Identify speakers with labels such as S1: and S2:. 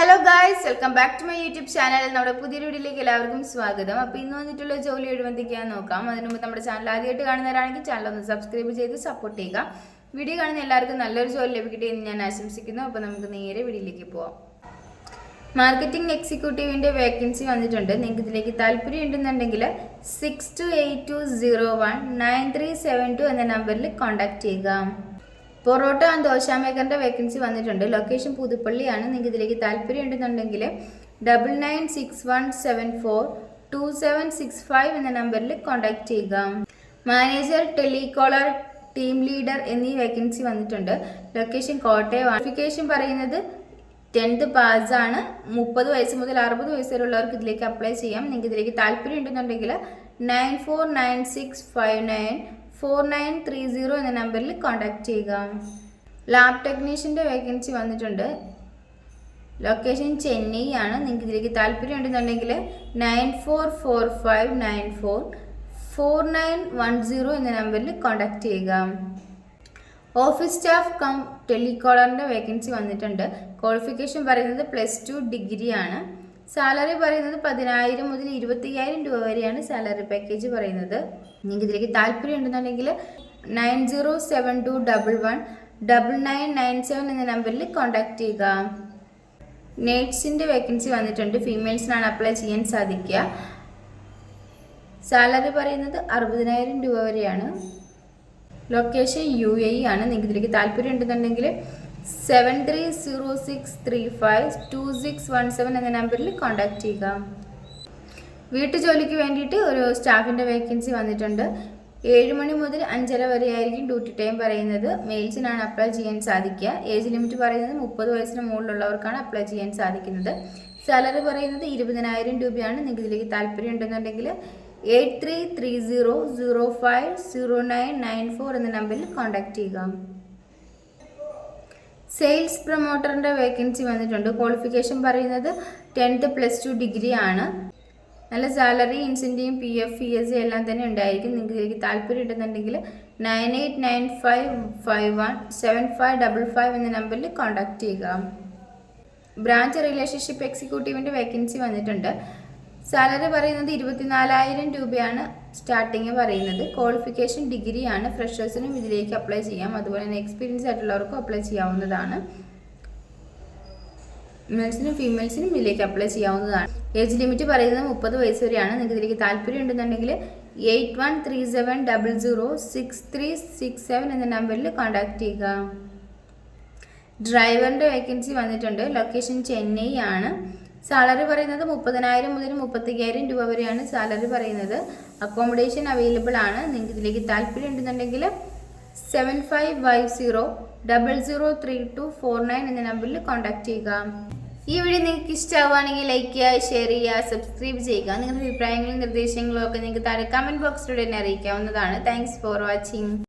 S1: Hello guys, welcome back to my YouTube channel. നമ്മുടെ പുതിയൊരു വീഡിയോയിലേക്ക് എല്ലാവർക്കും സ്വാഗതം. അപ്പോൾ ഇന്ന് വന്നിട്ടുള്ള ജോലി എഴുപത്തിക്കാൻ നോക്കാം. അതിന് മുമ്പ് നമ്മുടെ ചാനൽ ആദ്യമായിട്ട് കാണുന്നവരാണെങ്കിൽ ചാനൽ ഒന്ന് സബ്സ്ക്രൈബ് ചെയ്ത് സപ്പോർട്ട് ചെയ്യുക. വീഡിയോ കാണുന്ന എല്ലാവർക്കും നല്ലൊരു ജോലി ലഭിക്കട്ടെ എന്ന് ഞാൻ ആശംസിക്കുന്നു. അപ്പോൾ നമുക്ക് നേരെ വീഡിയോയിലേക്ക് പോവാം. മാർക്കറ്റിംഗ് എക്സിക്യൂട്ടീവിൻ്റെ വേക്കൻസി വന്നിട്ടുണ്ട്. നിങ്ങൾക്ക് ഇതിലേക്ക് താല്പര്യം ഉണ്ടെന്നുണ്ടെങ്കിൽ 6282019372 എന്ന നമ്പറിൽ കോൺടാക്ട് ചെയ്യുക. പൊറോട്ട ആൻഡ് ദോശ മേക്കറിൻ്റെ വേക്കൻസി വന്നിട്ടുണ്ട്. ലൊക്കേഷൻ പുതുപ്പള്ളിയാണ്. നിങ്ങൾക്ക് ഇതിലേക്ക് താല്പര്യം ഉണ്ടെന്നുണ്ടെങ്കിൽ 9961742765 എന്ന നമ്പറിൽ കോൺടാക്ട് ചെയ്യുക. മാനേജർ, ടെലികോളർ, ടീം ലീഡർ എന്നീ വേക്കൻസി വന്നിട്ടുണ്ട്. ലൊക്കേഷൻ കോട്ടയം. ക്വാളിഫിക്കേഷൻ പറയുന്നത് 10th പാസ്സാണ്. 30 വയസ്സ് മുതൽ 60 വയസ്സ് വരെയുള്ളവർക്ക് ഇതിലേക്ക് അപ്ലൈ ചെയ്യാം. നിങ്ങൾക്ക് ഇതിലേക്ക് താല്പര്യം ഉണ്ടെന്നുണ്ടെങ്കിൽ 9496594930 എന്ന നമ്പറിൽ കോൺടാക്ട് ചെയ്യുക. ലാബ് ടെക്നീഷ്യൻ്റെ വേക്കൻസി വന്നിട്ടുണ്ട്. ലൊക്കേഷൻ ചെന്നൈ ആണ്. നിങ്ങൾക്ക് ഇതിലേക്ക് താല്പര്യം ഉണ്ടെന്നുണ്ടെങ്കിൽ 9445944910 എന്ന നമ്പറിൽ കോൺടാക്ട് ചെയ്യുക. ഓഫീസ് സ്റ്റാഫ് കം ടെലികോളറിൻ്റെ വേക്കൻസി വന്നിട്ടുണ്ട്. ക്വാളിഫിക്കേഷൻ പറയുന്നത് +2 ഡിഗ്രി ആണ്. സാലറി പറയുന്നത് 10,000 മുതൽ 25,000 രൂപ വരെയാണ് സാലറി പാക്കേജ് പറയുന്നത്. നിങ്ങൾക്ക് ഇതിലേക്ക് താല്പര്യം ഉണ്ടെന്നുണ്ടെങ്കിൽ 9072119997 എന്ന നമ്പറിൽ കോൺടാക്ട് ചെയ്യുക. നേഴ്സിൻ്റെ വേക്കൻസി വന്നിട്ടുണ്ട്. ഫീമെയിൽസിനാണ് അപ്ലൈ ചെയ്യാൻ സാധിക്കുക. സാലറി പറയുന്നത് 60,000 രൂപ വരെയാണ്. ലൊക്കേഷൻ UAE ആണ്. നിങ്ങൾക്ക് ഇതിലേക്ക് താല്പര്യം ഉണ്ടെന്നുണ്ടെങ്കിൽ 7306352617 എന്ന നമ്പറിൽ കോൺടാക്ട് ചെയ്യുക. വീട്ടുജോലിക്ക് വേണ്ടിയിട്ട് ഒരു സ്റ്റാഫിൻ്റെ വേക്കൻസി വന്നിട്ടുണ്ട്. 7 മണി മുതൽ 5:30 വരെ ആയിരിക്കും ഡ്യൂട്ടി ടൈം പറയുന്നത്. മെയിൽസിനാണ് അപ്ലൈ ചെയ്യാൻ സാധിക്കുക. ഏജ് ലിമിറ്റ് പറയുന്നത് 30 വയസ്സിന് മുകളിലുള്ളവർക്കാണ് അപ്ലൈ ചെയ്യാൻ സാധിക്കുന്നത്. സാലറി പറയുന്നത് 20,000 രൂപയാണ്. നിങ്ങൾക്ക് ഇതിലേക്ക് താല്പര്യം ഉണ്ടെന്നുണ്ടെങ്കിൽ 8330050994 എന്ന നമ്പറിൽ കോൺടാക്ട് ചെയ്യുക. സെയിൽസ് പ്രൊമോട്ടറിൻ്റെ വേക്കൻസി വന്നിട്ടുണ്ട്. ക്വാളിഫിക്കേഷൻ പറയുന്നത് 10th +2 ഡിഗ്രി ആണ്. നല്ല സാലറി, ഇൻസെൻറ്റീവ്, PF, ESA എല്ലാം തന്നെ ഉണ്ടായിരിക്കും. നിങ്ങൾക്ക് ഇതിലേക്ക് താല്പര്യം ഉണ്ടെന്നുണ്ടെങ്കിൽ 9895517555 എന്ന നമ്പറിൽ കോൺടാക്ട് ചെയ്യുക. ബ്രാഞ്ച് റിലേഷൻഷിപ്പ് എക്സിക്യൂട്ടീവിൻ്റെ വേക്കൻസി വന്നിട്ടുണ്ട്. സാലറി പറയുന്നത് 24,000 രൂപയാണ് സ്റ്റാർട്ടിങ് പറയുന്നത്. ക്വാളിഫിക്കേഷൻ ഡിഗ്രി ആണ്. ഫ്രഷേഴ്സിനും ഇതിലേക്ക് അപ്ലൈ ചെയ്യാം. അതുപോലെ തന്നെ എക്സ്പീരിയൻസ് ആയിട്ടുള്ളവർക്കും അപ്ലൈ ചെയ്യാവുന്നതാണ്. മെയിൽസിനും ഫീമെയിൽസിനും ഇതിലേക്ക് അപ്ലൈ ചെയ്യാവുന്നതാണ്. ഏജ് ലിമിറ്റ് പറയുന്നത് 30 വയസ്സ് വരെയാണ്. നിങ്ങൾക്ക് ഇതിലേക്ക് താല്പര്യം ഉണ്ടെന്നുണ്ടെങ്കിൽ 8137006367 എന്ന നമ്പറിൽ കോൺടാക്ട് ചെയ്യുക. ഡ്രൈവറിൻ്റെ വേക്കൻസി വന്നിട്ടുണ്ട്. ലൊക്കേഷൻ ചെന്നൈ ആണ്. സാലറി പറയുന്നത് 30,000 മുതൽ 35,000 രൂപ വരെയാണ് സാലറി പറയുന്നത്. അക്കോമഡേഷൻ അവൈലബിൾ ആണ്. നിങ്ങൾക്ക് ഇതിലേക്ക് താല്പര്യം ഉണ്ടെന്നുണ്ടെങ്കിൽ 7550003249 എന്ന നമ്പറിൽ കോൺടാക്ട് ചെയ്യുക. ഈ വീഡിയോ നിങ്ങൾക്ക് ഇഷ്ടമാവുകയാണെങ്കിൽ ലൈക്ക് ചെയ്യുക, ഷെയർ ചെയ്യുക, സബ്സ്ക്രൈബ് ചെയ്യുക. നിങ്ങളുടെ അഭിപ്രായങ്ങളും നിർദ്ദേശങ്ങളും ഒക്കെ നിങ്ങൾക്ക് താഴെ കമൻറ്റ് ബോക്സിലൂടെ തന്നെ അറിയിക്കാവുന്നതാണ്. Thanks for watching.